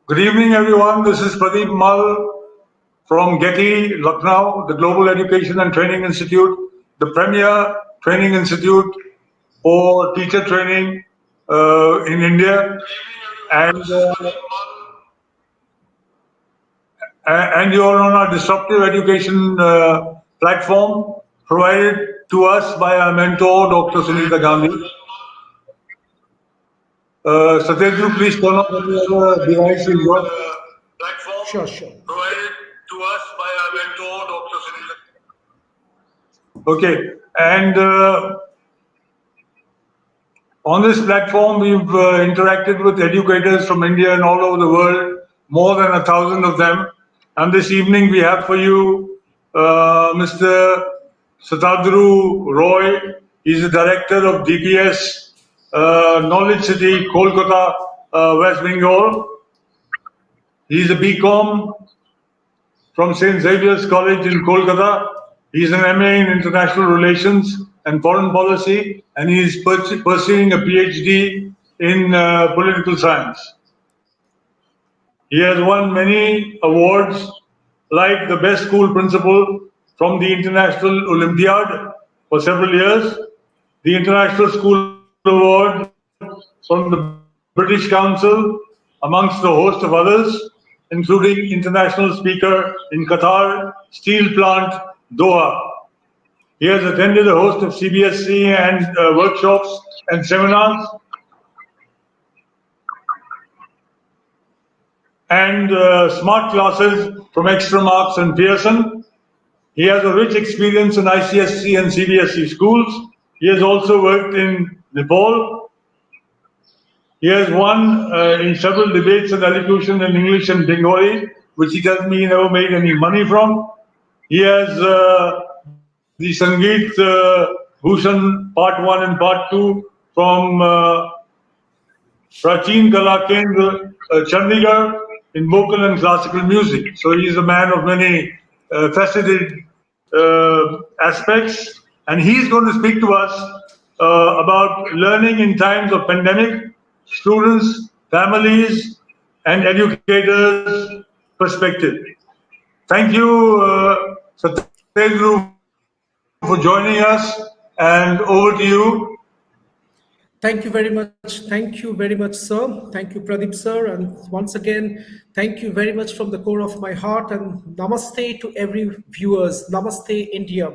Good evening, everyone. This is Pradeep from GETI, Lucknow, the Global Education and Training Institute, the premier training institute for teacher training in India. And, uh, and you're on our disruptive education platform provided to us by our mentor, Dr. Sunita Gandhi. Satadru, please turn off any other devices. Platform Sure, sure. provided to us by our mentor, Dr. Sunita. Okay, and on this platform, we've interacted with educators from India and all over the world, more than 1,000 of them. And this evening, we have for you Mr. Satadru Roy. He's the director of DPS, Knowledge City, Kolkata, West Bengal. He's a BCom from St. Xavier's College in Kolkata. He's an MA in International Relations and Foreign Policy, and he's pursuing a PhD in Political Science. He has won many awards, like the Best School Principal from the International Olympiad for several years, the International School Award from the British Council, amongst a host of others, including International Speaker in Qatar, Steel Plant, Doha. He has attended a host of CBSE and workshops and seminars, and smart classes from Extra Marks and Pearson. He has a rich experience in ICSC and CBSE schools. He has also worked in Nepal. He has won in several debates and elocution in English and Bengali, which he tells me he never made any money from. He has the Sangeet Bhushan Part 1 and Part 2 from Prachin Kala Kendra, Chandigarh, in vocal and classical music. So he is a man of many faceted aspects, and he's going to speak to us about learning in times of pandemic, students, families, and educators' perspective. Thank you, Satadru, for joining us, and over to you. Thank you very much. Thank you very much, sir. Thank you, Pradeep, sir. And once again, thank you very much from the core of my heart. And namaste to every viewers. Namaste, India.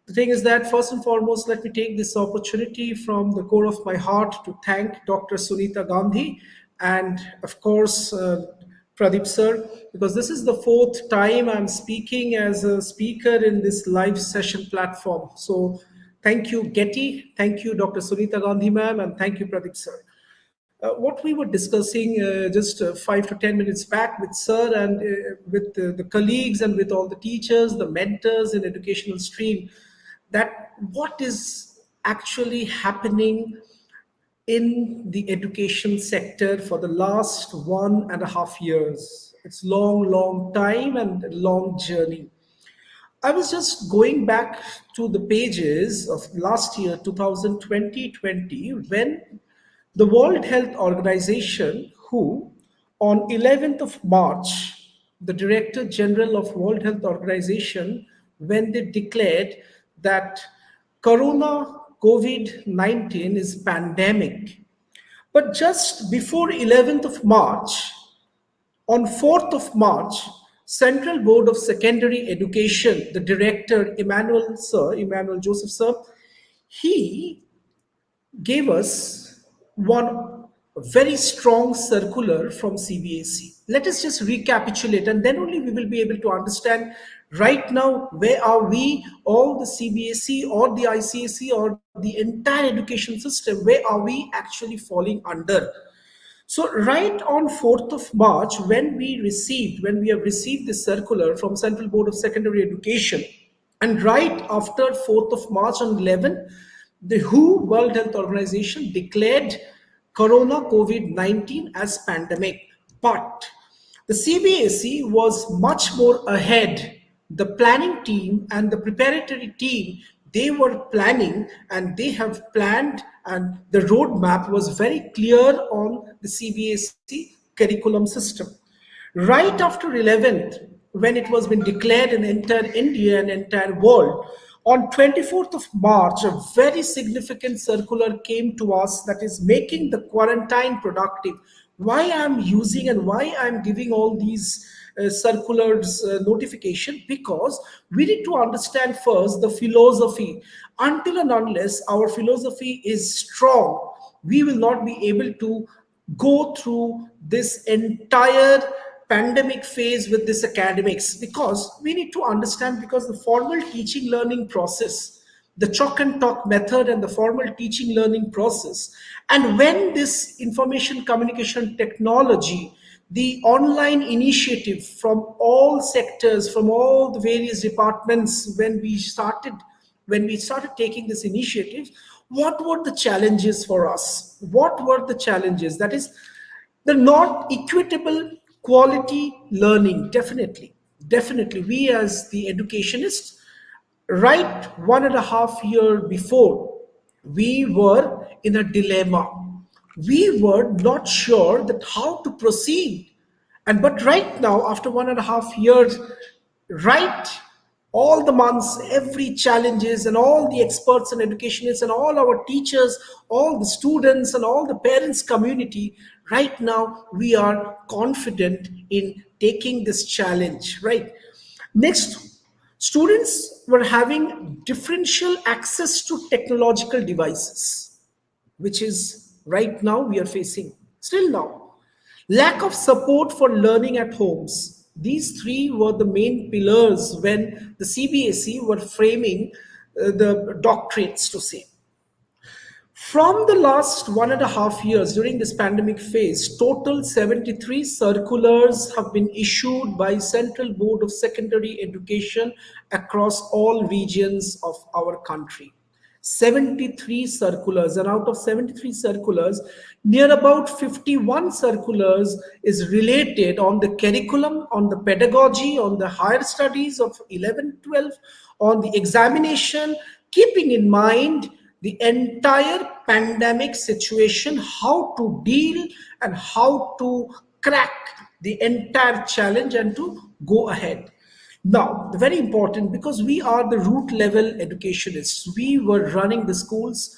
The thing is that first and foremost, let me take this opportunity from the core of my heart to thank Dr. Sunita Gandhi and, of course, Pradeep sir, because this is the fourth time I'm speaking as a speaker in this live session platform. So thank you, GETI. Thank you, Dr. Sunita Gandhi ma'am, and thank you, Pradeep sir. What we were discussing just 5 to 10 minutes back with sir and with the colleagues and with all the teachers, the mentors in educational stream, that what is actually happening in the education sector for the last 1.5 years. It's long time and a long journey. I was just going back to the pages of last year, 2020, when the World Health Organization, who on 11th of March, the Director General of World Health Organization, when they declared that Corona COVID-19 is pandemic. But just before 11th of March, on 4th of March, Central Board of Secondary Education, the director, Emmanuel Joseph Sir, he gave us one very strong circular from CBSE. Let us just recapitulate, and then only we will be able to understand right now where are we, all the CBSE or the ICSE or the entire education system, where are we actually falling under. So right on 4th of March, when we have received the circular from Central Board of Secondary Education, and right after 4th of March on 11, the WHO, World Health Organization, declared Corona COVID-19 as pandemic. But the CBSE was much more ahead. The planning team and the preparatory team, they were planning and they have planned, and the roadmap was very clear on the CBSE curriculum system. Right after 11th, when it was been declared in entire India and entire world, on 24th of March, a very significant circular came to us that is making the quarantine productive. Why I'm using and why I'm giving all these circulars notification? Because we need to understand first the philosophy. Until and unless our philosophy is strong, we will not be able to go through this entire pandemic phase with this academics, because we need to understand, because the formal teaching learning process, the chalk and talk method and the formal teaching learning process, and when this information communication technology, the online initiative from all sectors, from all the various departments, when we started taking this initiative, what were the challenges for us? What were the challenges? That is the not equitable quality learning. Definitely, we as the educationists, right 1.5 year before, we were in a dilemma. We were not sure that how to proceed. And but right now, after 1.5 years, right, all the months, every challenges, and all the experts and educationists and all our teachers, all the students and all the parents community, right now we are confident in taking this challenge, right? Next, students were having differential access to technological devices, which is right now we are facing still now. Lack of support for learning at homes. These three were the main pillars when the CBSE were framing the doctrines to say. From the last 1.5 years during this pandemic phase, total 73 circulars have been issued by Central Board of Secondary Education across all regions of our country. 73 circulars, and out of 73 circulars, near about 51 circulars is related on the curriculum, on the pedagogy, on the higher studies of 11, 12, on the examination, keeping in mind the entire pandemic situation, how to deal and how to crack the entire challenge and to go ahead. Now, very important, because we are the root level educationists. We were running the schools.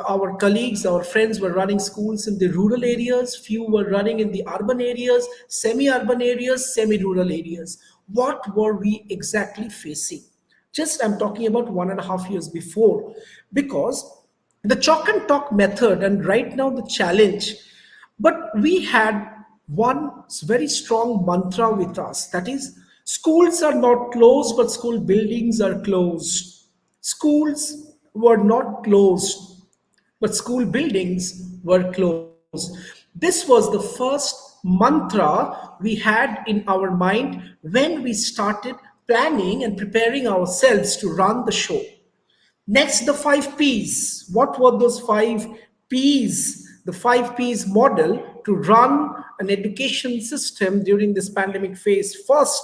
Our colleagues, our friends were running schools in the rural areas. Few were running in the urban areas, semi-urban areas, semi-rural areas. What were we exactly facing? Just I'm talking about 1.5 years before, because the chalk and talk method and right now the challenge, but we had one very strong mantra with us, that is, schools are not closed but school buildings are closed. Schools were not closed but school buildings were closed. This was the first mantra we had in our mind when we started planning and preparing ourselves to run the show. Next, the 5 Ps. What were those 5 Ps? The 5 Ps model to run an education system during this pandemic phase.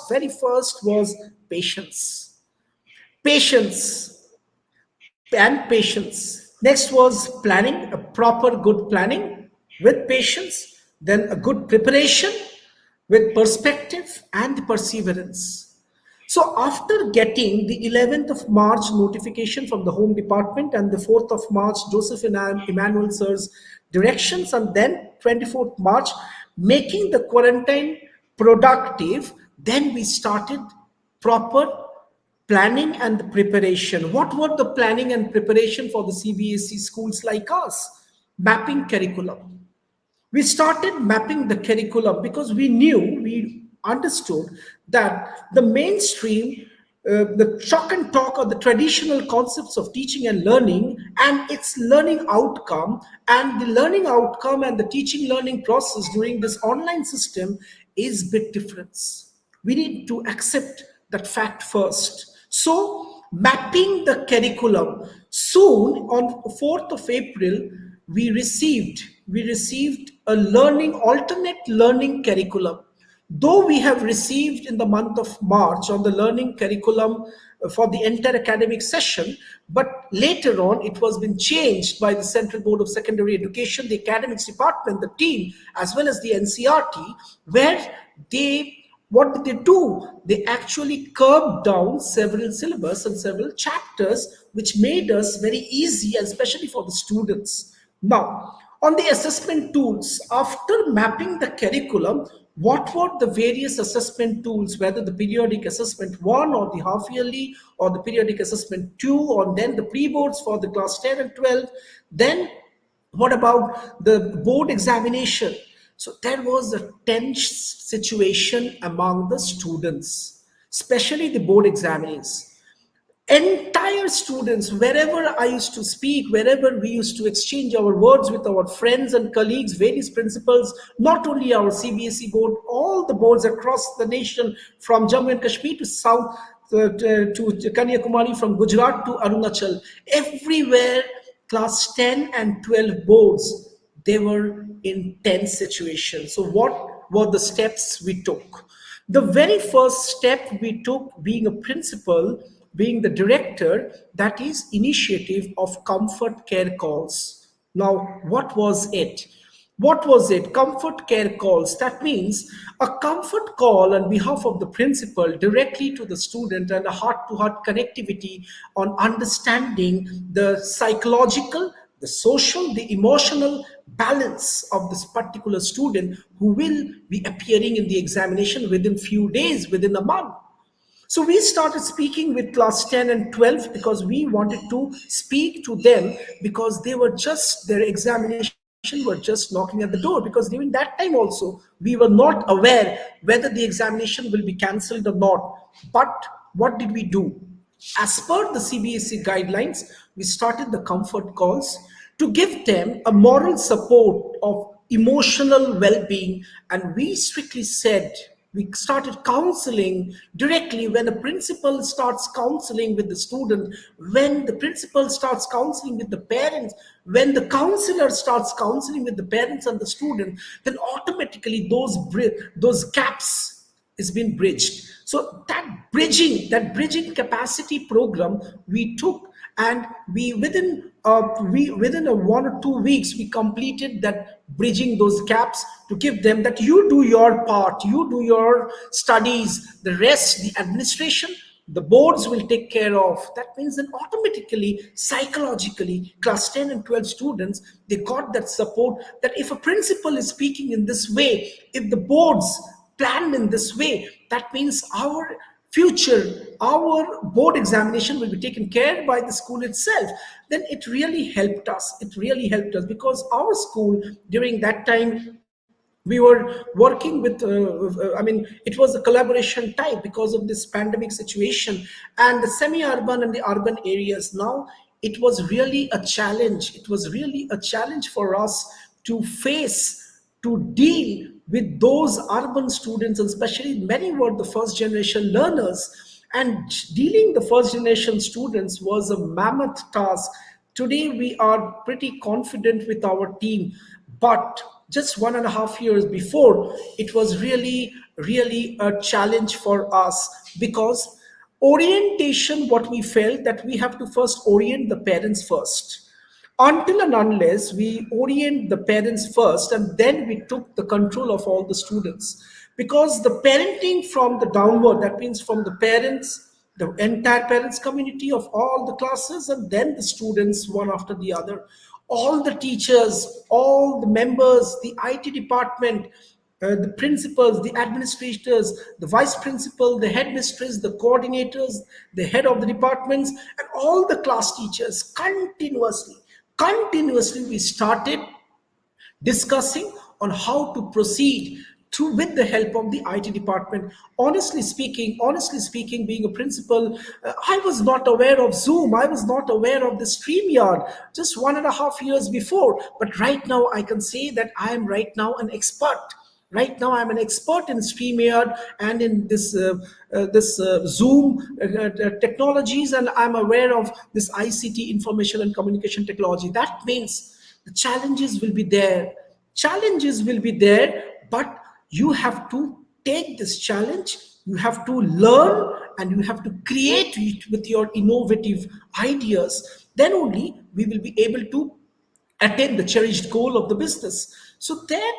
Very first was patience. Patience and patience. Next was planning, a proper good planning with patience, then a good preparation with perspective and perseverance. So after getting the 11th of March notification from the Home Department and the 4th of March Joseph Emmanuel Sir's directions, and then 24th March making the quarantine productive, then we started proper planning and the preparation. What were the planning and preparation for the CBSE schools like us? Mapping curriculum. We started mapping the curriculum because we understood that the mainstream, the chalk and talk, or the traditional concepts of teaching and learning and its learning outcome, and the learning outcome and the teaching learning process during this online system is bit different. We need to accept that fact first. So mapping the curriculum. Soon on 4th of April, we received a alternate learning curriculum. Though we have received in the month of March on the learning curriculum for the entire academic session. But later on, it was been changed by the Central Board of Secondary Education, the academics department, the team, as well as the NCRT, where they what did they do? They actually curbed down several syllabus and several chapters, which made us very easy, and especially for the students. Now, on the assessment tools, after mapping the curriculum, what were the various assessment tools, whether the periodic assessment 1 or the half yearly or the periodic assessment 2, or then the pre-boards for the class 10 and 12, then what about the board examination? So there was a tense situation among the students, especially the board examinees. Entire students, wherever I used to speak, wherever we used to exchange our words with our friends and colleagues, various principals, not only our CBSE board, all the boards across the nation, from Jammu and Kashmir to South to Kanyakumari, from Gujarat to Arunachal, everywhere, class 10 and 12 boards, they were in tense situations. So what were the steps we took? The very first step we took, being a principal, being the director, that is initiative of comfort care calls. Now, what was it? What was it? Comfort care calls. That means a comfort call on behalf of the principal directly to the student, and a heart to heart connectivity on understanding the psychological, the social, the emotional balance of this particular student who will be appearing in the examination within few days, within a month. So we started speaking with class 10 and 12 because we wanted to speak to them, because they were just, their examination were just knocking at the door, because during that time also we were not aware whether the examination will be cancelled or not. But what did we do? As per the CBSE guidelines, we started the comfort calls to give them a moral support of emotional well-being, and we strictly said, we started counseling directly. When a principal starts counseling with the student, when the principal starts counseling with the parents, when the counselor starts counseling with the parents and the student, then automatically those gaps is being bridged. So that bridging capacity program we took, and we within a 1 or 2 weeks we completed that, bridging those gaps, to give them that you do your part, you do your studies, the rest, the administration, the boards will take care of. That means then automatically, psychologically, class 10 and 12 students, they got that support, that if a principal is speaking in this way, if the boards planned in this way, that means our future, our board examination will be taken care by the school itself. Then it really helped us. It really helped us, because our school during that time, we were working with it was a collaboration type because of this pandemic situation, and the semi-urban and the urban areas. Now it was really a challenge, it was really a challenge for us to face, to deal with those urban students, and especially many were the first generation learners, and dealing the first generation students was a mammoth task. Today we are pretty confident with our team, but just 1.5 years before, it was really a challenge for us, because orientation, what we felt, that we have to first orient the parents first. Until and unless we orient the parents first, and then we took the control of all the students, because the parenting from the downward, that means from the parents, the entire parents community of all the classes, and then the students one after the other, all the teachers, all the members, the IT department, the principals, the administrators, the vice principal, the headmistress, the coordinators, the head of the departments, and all the class teachers, continuously we started discussing on how to proceed through, with the help of the IT department. Honestly speaking, being a principal, I was not aware of Zoom. I was not aware of the StreamYard just 1.5 years before. But right now, I can say that I am right now an expert. Right now, I'm an expert in StreamYard and in this Zoom technologies, and I'm aware of this ICT, information and communication technology. That means the challenges will be there. Challenges will be there, but you have to take this challenge. You have to learn and you have to create it with your innovative ideas, then only we will be able to attain the cherished goal of the business. So there,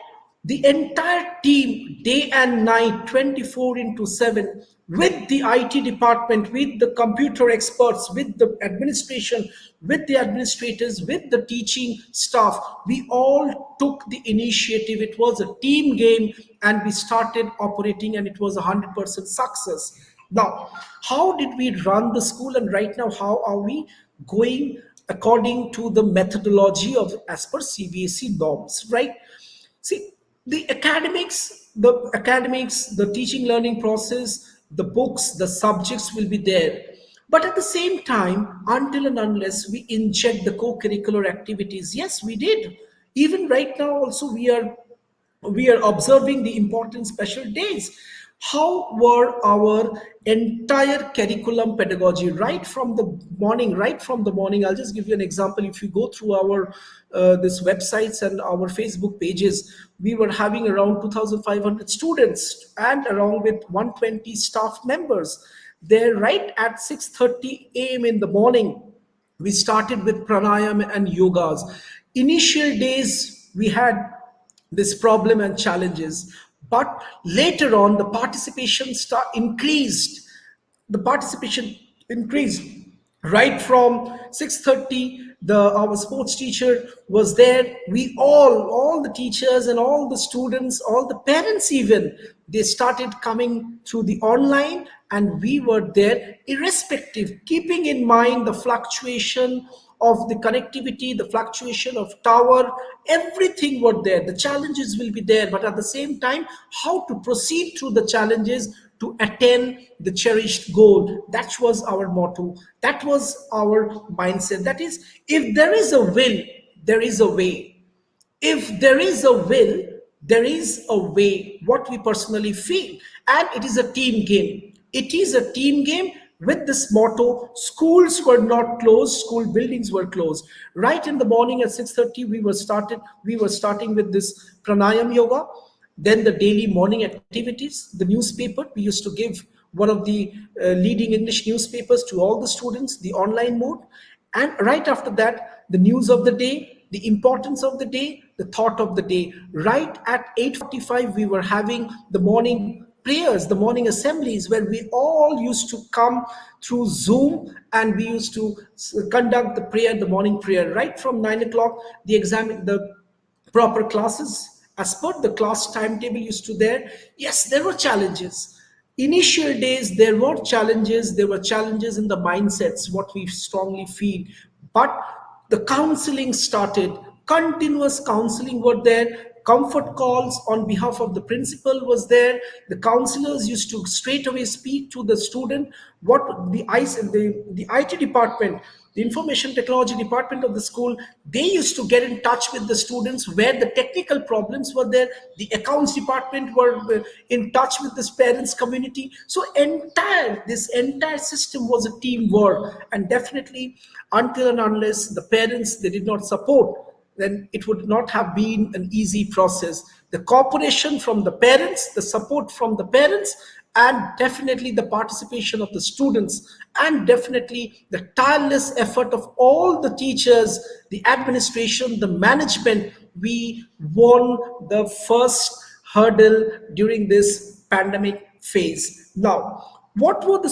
the entire team, day and night, 24 into 7, with the IT department, with the computer experts, with the administration, with the administrators, with the teaching staff, we all took the initiative. It was a team game, and we started operating, and it was 100% success. Now, how did we run the school, and right now, how are we going according to the methodology of as per CBSE norms, right? See, the teaching learning process, the books, the subjects will be there. But at the same time, until and unless we inject the co-curricular activities, yes, we did. Even right now, also we are observing the important special days. How were our entire curriculum pedagogy right from the morning? Right from the morning, I'll just give you an example. If you go through our this websites and our Facebook pages, we were having around 2,500 students and around with 120 staff members. They're right at 6:30 a.m. in the morning. We started with pranayam and yogas. Initial days we had this problem and challenges, but later on the participation increased. The participation increased right from 6:30. The our sports teacher was there. We all the teachers and all the students, all the parents, even they started coming through the online, and we were there irrespective, keeping in mind the fluctuation of the connectivity, the fluctuation of tower, everything were there. The challenges will be there, but at the same time, how to proceed through the challenges to attain the cherished goal. That was our motto. That was our mindset. That is, if there is a will, there is a way. If there is a will, there is a way, what we personally feel. And it is a team game. It is a team game. With this motto, schools were not closed, school buildings were closed. Right in the morning at 6:30, we were starting with this pranayam yoga, then the daily morning activities, the newspaper. We used to give one of the leading English newspapers to all the students, the online mode. And right after that, the news of the day, the importance of the day, the thought of the day. Right at 8:45, we were having the morning prayers, the morning assemblies, where we all used to come through Zoom, and we used to conduct the prayer, the morning prayer. Right from 9 o'clock, the proper classes as per the class timetable used to there. Yes, there were challenges. Initial days, there were challenges in the mindsets, what we strongly feel. But the counseling started, continuous counseling were there, comfort calls on behalf of the principal was there. The counselors used to straight away speak to the student. What the IT department, the information technology department of the school, they used to get in touch with the students where the technical problems were there. The accounts department were in touch with this parents community. So this entire system was a teamwork. And definitely, until and unless the parents, they did not support, then it would not have been an easy process. The cooperation from the parents, the support from the parents, and definitely the participation of the students, and definitely the tireless effort of all the teachers, the administration, the management, we won the first hurdle during this pandemic phase. Now, what were the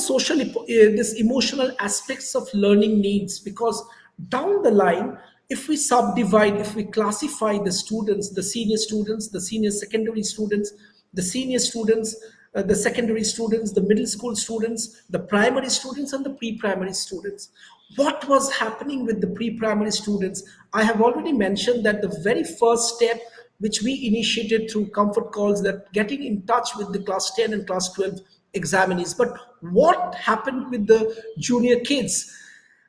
this emotional aspects of learning needs? Because down the line, if we subdivide, if we classify the students, the senior secondary students, the senior students, the secondary students, the middle school students, the primary students, and the pre-primary students. What was happening with the pre-primary students? I have already mentioned that the very first step which we initiated through comfort calls, that getting in touch with the class 10 and class 12 examinees. But what happened with the junior kids?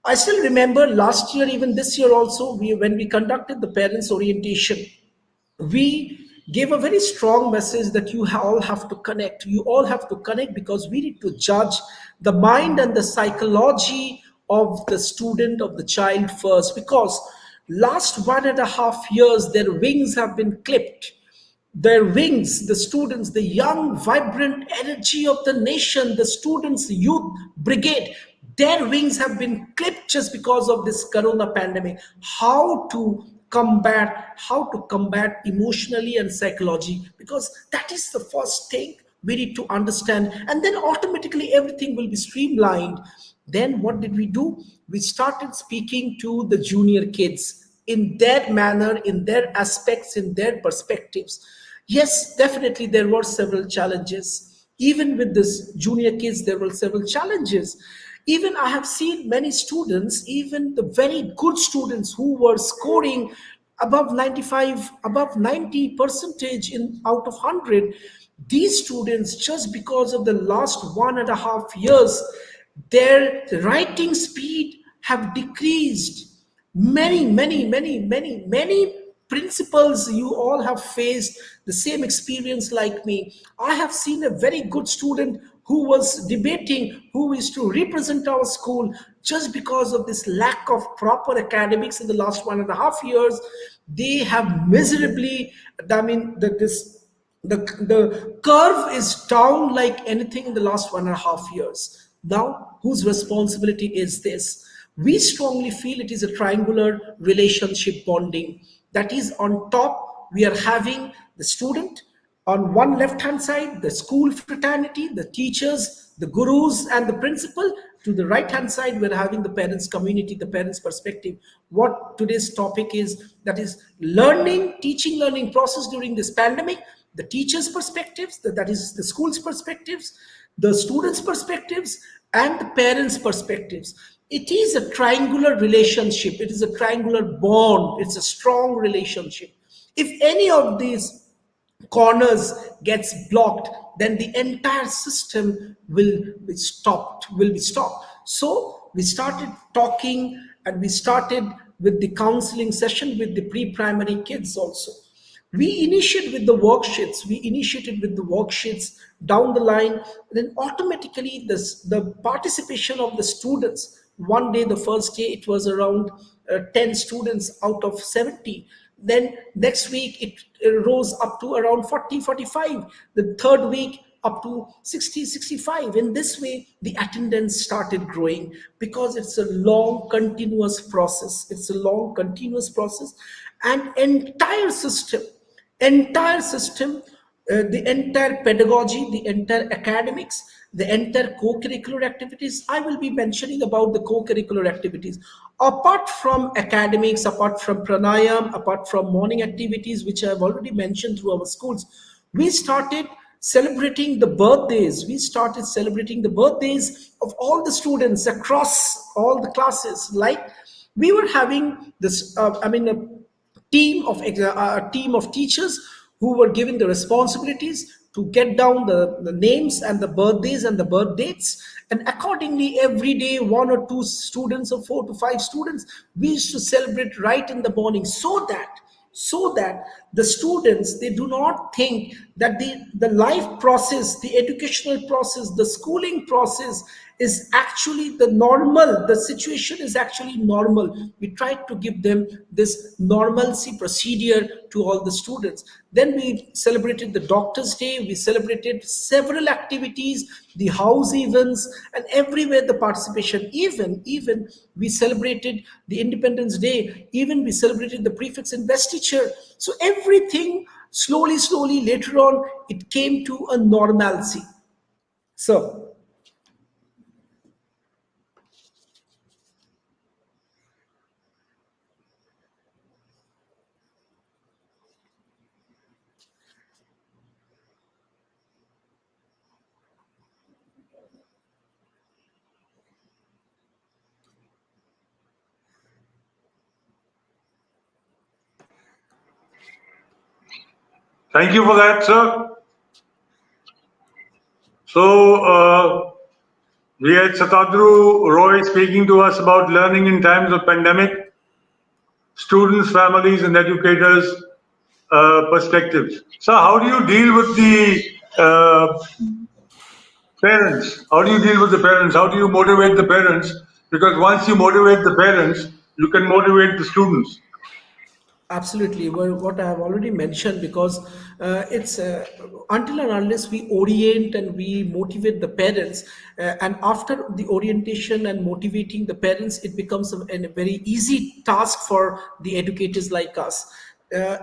I still remember last year, even this year also, when we conducted the parents orientation, we gave a very strong message that you all have to connect. You all have to connect, because we need to judge the mind and the psychology of the student, of the child first. Because last 1.5 years, their wings have been clipped. their wings, the students, the young, vibrant energy of the nation, the students, youth brigade, their wings have been clipped just because of this corona pandemic. How to combat emotionally and psychologically, because that is the first thing we need to understand, and then automatically everything will be streamlined. Then what did we do? We started speaking to the junior kids in their manner, in their aspects, in their perspectives. Yes, definitely there were several challenges. Even with this junior kids, there were several challenges. Even I have seen many students, even the very good students who were scoring above 95, above 90 percentage in out of 100. These students, just because of the last 1.5 years, their writing speed have decreased. Many principals, you all have faced the same experience like me. I have seen a very good student who was debating who is to represent our school. Just because of this lack of proper academics in the last 1.5 years, they have miserably, I mean, the curve is down like anything in the last 1.5 years. Now, whose responsibility is this? We strongly feel it is a triangular relationship bonding. That is, on top, we are having the student, on one left hand side, the school fraternity, the teachers, the gurus, and the principal. To the right hand side, we're having the parents community, the parents perspective. What today's topic is, that is learning, teaching, learning process during this pandemic, the teachers perspectives, that is the school's perspectives, the students perspectives, and the parents perspectives. It is a triangular relationship, it is a triangular bond, it's a strong relationship. If any of these corners gets blocked, then the entire system will be stopped. So we started talking, and we started with the counseling session with the pre-primary kids also. We initiated with the worksheets down the line. Then automatically the participation of the students, one day, the first day, it was around 10 students out of 70. Then next week it rose up to around 40, 45. The third week up to 60, 65. In this way, the attendance started growing, because it's a long continuous process. And entire system, the entire pedagogy, the entire academics, the entire co-curricular activities. I will be mentioning about the co-curricular activities. Apart from academics, apart from pranayam, apart from morning activities, which I have already mentioned through our schools, we started celebrating the birthdays. We started celebrating the birthdays of all the students across all the classes. Like, we were having this, a team of teachers who were given the responsibilities to get down the names and the birthdays and the birth dates. And accordingly, every day, one or two students or 4 to 5 students, we used to celebrate right in the morning, so that the students, they do not think that the life process, the educational process, the schooling process is actually the normal, the situation is actually normal. We tried to give them this normalcy procedure to all the students. Then we celebrated the doctor's day, we celebrated several activities, the house events, and everywhere the participation. Even we celebrated the Independence Day, even we celebrated the prefix investiture. So everything, slowly later on, it came to a normalcy. So Thank you for that, sir. So, we had Satadru Roy speaking to us about learning in times of pandemic, students, families, and educators' perspectives. So, how do you deal with the parents? How do you deal with the parents? How do you motivate the parents? Because once you motivate the parents, you can motivate the students. Absolutely. Well, what I have already mentioned, because it's until and unless we orient and we motivate the parents, and after the orientation and motivating the parents, it becomes a very easy task for the educators like us.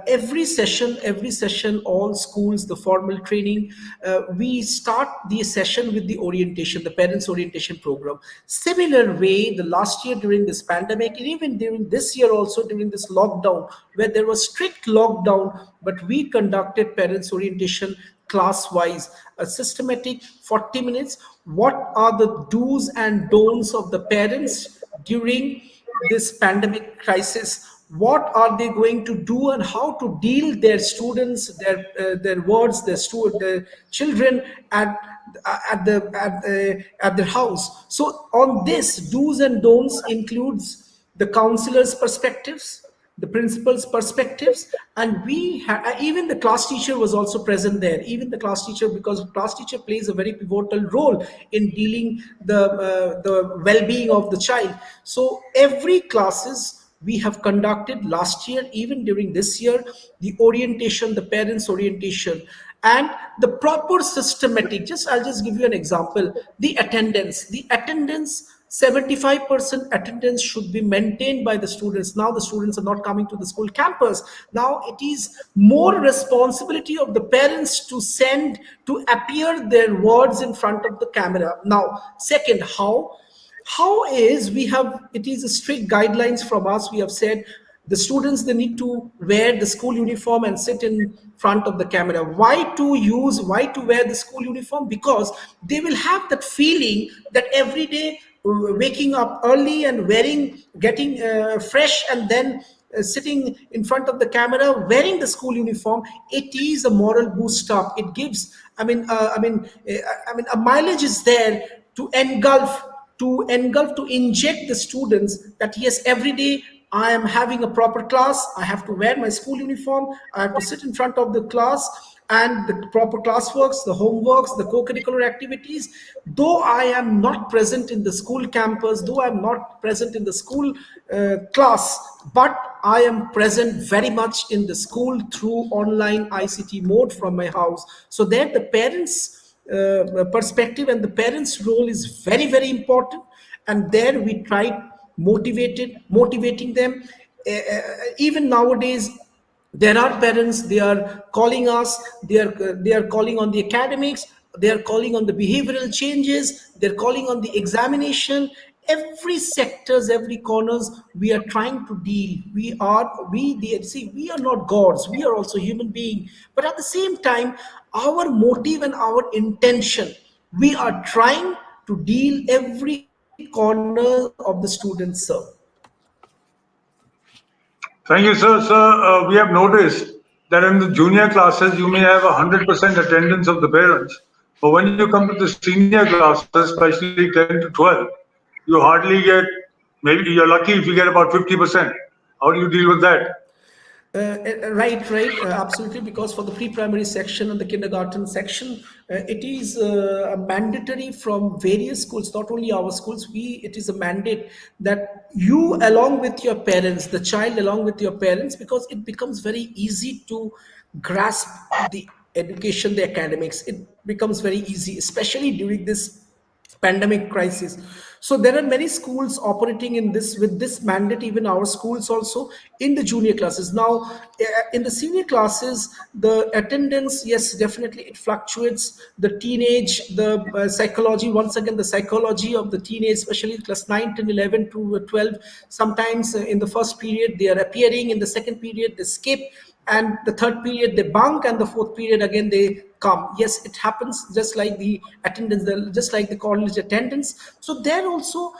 Every session, all schools, the formal training, we start the session with the orientation, the parents orientation program. Similar way, the last year during this pandemic, and even during this year also during this lockdown, where there was strict lockdown, but we conducted parents orientation class wise, a systematic 40 minutes. What are the do's and don'ts of the parents during this pandemic crisis? What are they going to do and how to deal their students, their wards, their children at their house? So on this, do's and don'ts includes the counselors' perspectives, the principal's perspectives, and even the class teacher was also present there. Even the class teacher, because class teacher plays a very pivotal role in dealing the well-being of the child. So every classes we have conducted last year, even during this year, the orientation, the parents orientation, and the proper systematic. I'll just give you an example. The attendance, 75% attendance should be maintained by the students. Now the students are not coming to the school campus. Now it is more responsibility of the parents to send, to appear their words in front of the camera. Now second, how is, we have, it is a strict guidelines from us. We have said the students, they need to wear the school uniform and sit in front of the camera. Why to wear the school uniform? Because they will have that feeling that every day, waking up early and getting fresh, and then sitting in front of the camera wearing the school uniform, it is a moral boost up. It gives, a mileage is there to to inject the students that yes, every day I am having a proper class, I have to wear my school uniform, I have to sit in front of the class, and the proper classworks, the homeworks, the co-curricular activities. Though I am not present in the school campus, though I'm not present in the school class, but I am present very much in the school through online ICT mode from my house. So that the parents perspective and the parents role is very very important, and there we tried motivating them. Even nowadays there are parents, they are calling us, they are calling on the academics, they are calling on the behavioral changes, they're calling on the examination. Every sectors, every corners, we are trying to deal. We are not gods, we are also human being, but at the same time, our motive and our intention, we are trying to deal every corner of the students, sir. Thank you, sir. Sir, we have noticed that in the junior classes, you may have 100% attendance of the parents. But when you come to the senior classes, especially 10 to 12, you hardly get, maybe you're lucky if you get about 50%. How do you deal with that? Right, absolutely. Because for the pre-primary section and the kindergarten section, it is mandatory from various schools, not only our schools. It is a mandate that you, along with your parents, the child, along with your parents, because it becomes very easy to grasp the education, the academics. It becomes very easy, especially during this pandemic crisis. So there are many schools operating in this, with this mandate, even our schools also, in the junior classes. Now in the senior classes, the attendance, yes, definitely it fluctuates. The teenage, the psychology, once again, the psychology of the teenage, especially class 9 10 11 to 12, sometimes in the first period they are appearing, in the second period they skip, and the third period they bunk, and the fourth period again they come. Yes, it happens, just like the attendance, just like the college attendance. So there also,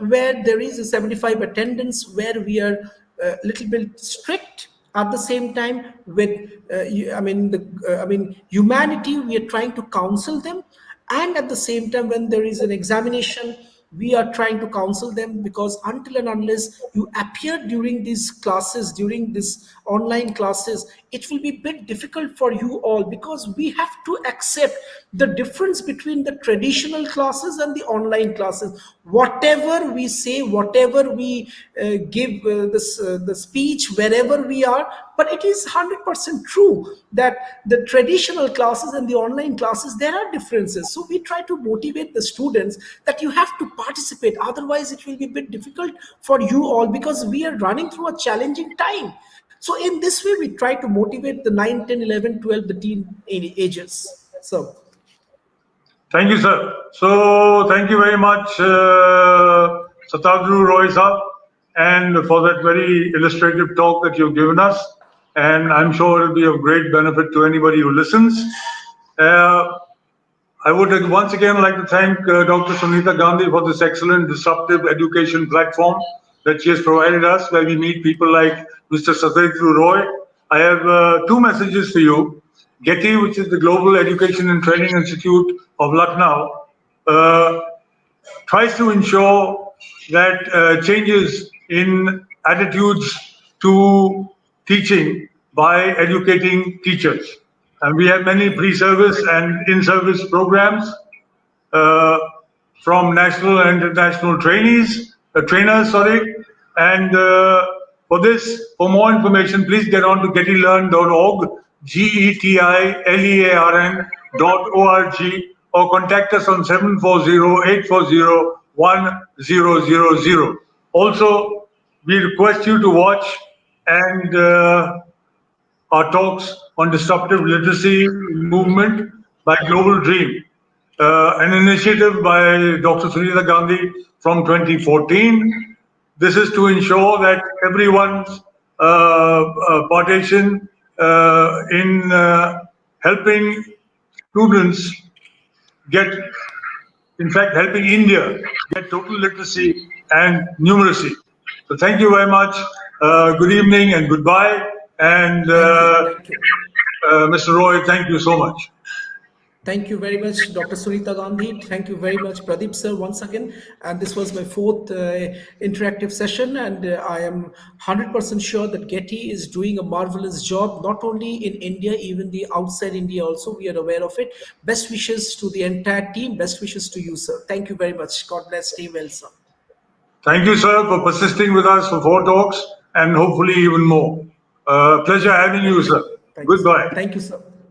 where there is a 75 attendance, where we are a little bit strict. At the same time, with humanity, we are trying to counsel them. And at the same time, when there is an examination, we are trying to counsel them, because until and unless you appear during these classes, during this online classes, it will be a bit difficult for you all, because we have to accept the difference between the traditional classes and the online classes. Whatever we say, whatever we give the speech wherever we are, but it is 100% true that the traditional classes and the online classes, there are differences. So we try to motivate the students that you have to participate, otherwise it will be a bit difficult for you all, because we are running through a challenging time. So in this way we try to motivate the 9, 10, 11, 12, the teen ages. So Thank you, sir. So, thank you very much, Satadru Roy sir, and for that very illustrative talk that you've given us. And I'm sure it'll be of great benefit to anybody who listens. Uh, I would once again like to thank Dr. Sunita Gandhi for this excellent disruptive education platform that she has provided us, where we meet people like Mr. Satadru Roy. I have two messages for you. GETI, which is the Global Education and Training Institute of Lucknow, uh, tries to ensure that changes in attitudes to teaching by educating teachers. And we have many pre-service and in-service programs uh, from national and international trainers, sorry. And for this, for more information, please get on to getilearn.org, GETILEARN.org, or contact us on 740-840-1000. Also, we request you to watch and our talks on disruptive literacy movement by Global Dream, an initiative by Dr. Sunita Gandhi from 2014. This is to ensure that everyone's participation in helping students get, in fact, helping India get total literacy and numeracy. So thank you very much. Good evening and goodbye. And thank you. Mr. Roy, thank you so much. Thank you very much, Dr. Sunita Gandhi. Thank you very much, Pradeep sir, once again. And this was my fourth interactive session, and I am 100% sure that GETI is doing a marvelous job, not only in India, even the outside India also. We are aware of it. Best wishes to the entire team. Best wishes to you, sir. Thank you very much. God bless. Stay well, sir. Thank you, sir, for persisting with us for 4 talks and hopefully even more. Pleasure having you, Thank you. sir. Thank you, sir. Goodbye. Thank you, sir.